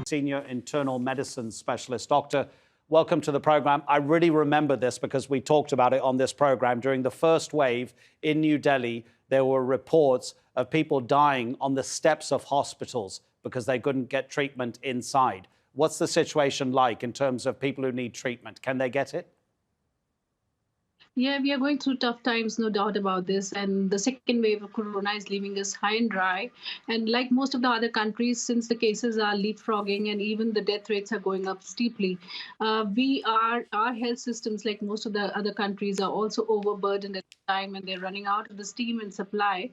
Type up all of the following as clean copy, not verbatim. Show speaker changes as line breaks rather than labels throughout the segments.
Senior Internal Medicine Specialist. Doctor, welcome to the program. I really remember this because we talked about it on this program. During the first wave in New Delhi, there were reports of people dying on the steps of hospitals because they couldn't get treatment inside. What's the situation like in terms of people who need treatment? Can they get it?
Yeah, we are going through tough times, no doubt about this. And the second wave of corona is leaving us high and dry. And like most of the other countries, since the cases are leapfrogging and even the death rates are going up steeply, our health systems, like most of the other countries, are also overburdened at the time, and they're running out of the steam and supply.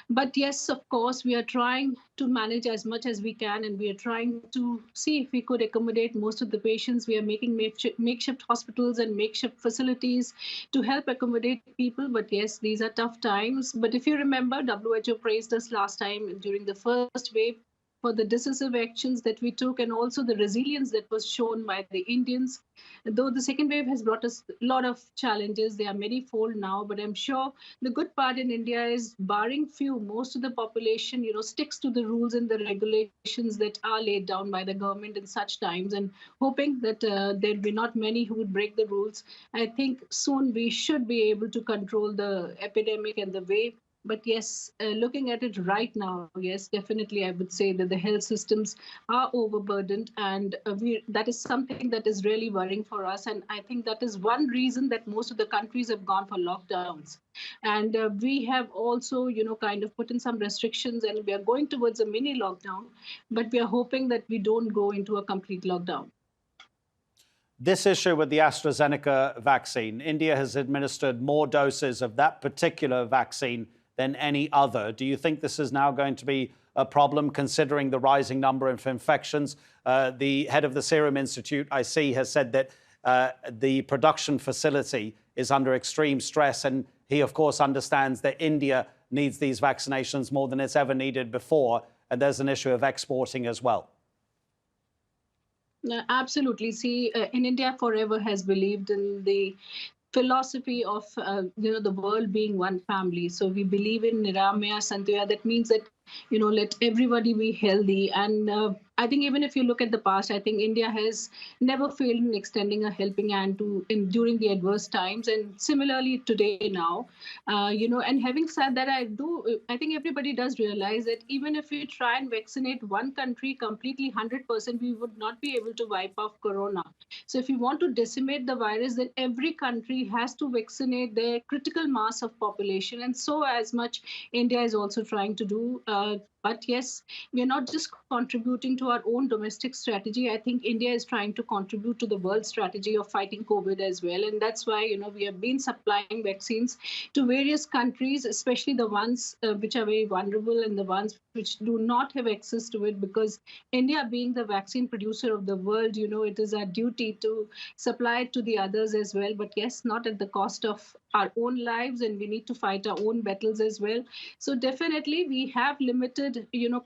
But yes, of course, we are trying to manage as much as we can, and we are trying to see if we could accommodate most of the patients. We are making makeshift hospitals and makeshift facilities to help accommodate people. But yes, these are tough times. But if you remember, WHO praised us last time during the first wave for the decisive actions that we took and also the resilience that was shown by the Indians. Though the second wave has brought us a lot of challenges, they are many-fold now, but I'm sure the good part in India is, barring few, most of the population, sticks to the rules and the regulations that are laid down by the government in such times, and hoping that there'll be not many who would break the rules. I think soon we should be able to control the epidemic and the wave. But yes, looking at it right now, yes, definitely I would say that the health systems are overburdened, and that is something that is really worrying for us. And I think that is one reason that most of the countries have gone for lockdowns. And we have also, kind of put in some restrictions, and we are going towards a mini lockdown, but we are hoping that we don't go into a complete lockdown.
This issue with the AstraZeneca vaccine, India has administered more doses of that particular vaccine than any other. Do you think this is now going to be a problem, considering the rising number of infections? The head of the Serum Institute, I see, has said that the production facility is under extreme stress. And he, of course, understands that India needs these vaccinations more than it's ever needed before. And there's an issue of exporting as well.
Absolutely. See, in India forever has believed in the philosophy of the world being one family. So we believe in Niramaya Santoya. That means that let everybody be healthy. And I think even if you look at the past, I think India has never failed in extending a helping hand during the adverse times. And similarly today now, and having said that, I think everybody does realize that even if we try and vaccinate one country completely 100%, we would not be able to wipe off corona. So if you want to decimate the virus, then every country has to vaccinate their critical mass of population. And so as much India is also trying to do. But yes, we are not just contributing to our own domestic strategy. I think India is trying to contribute to the world strategy of fighting COVID as well. And that's why, we have been supplying vaccines to various countries, especially the ones which are very vulnerable and the ones which do not have access to it, because India being the vaccine producer of the world, it is our duty to supply it to the others as well. But yes, not at the cost of our own lives, and we need to fight our own battles as well. So definitely we have limited,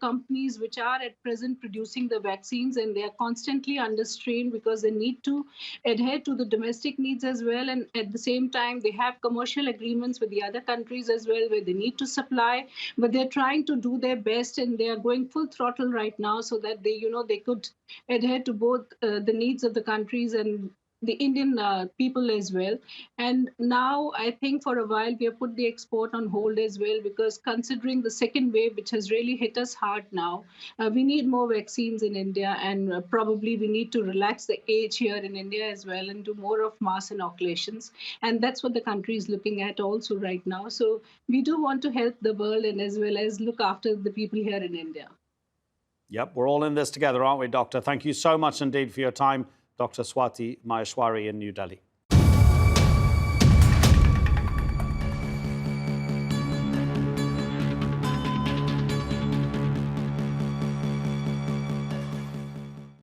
companies which are at present producing the vaccines, and they are constantly under strain because they need to adhere to the domestic needs as well. And at the same time, they have commercial agreements with the other countries as well, where they need to supply, but they're trying to do their best, and they are going full throttle right now so that they could adhere to both the needs of the countries and the Indian people as well. And now I think for a while we have put the export on hold as well, because considering the second wave, which has really hit us hard now, we need more vaccines in India, and probably we need to relax the age here in India as well and do more of mass inoculations. And that's what the country is looking at also right now. So we do want to help the world and as well as look after the people here in India.
Yep, we're all in this together, aren't we, Doctor? Thank you so much indeed for your time. Dr. Swati Maheshwari in New Delhi.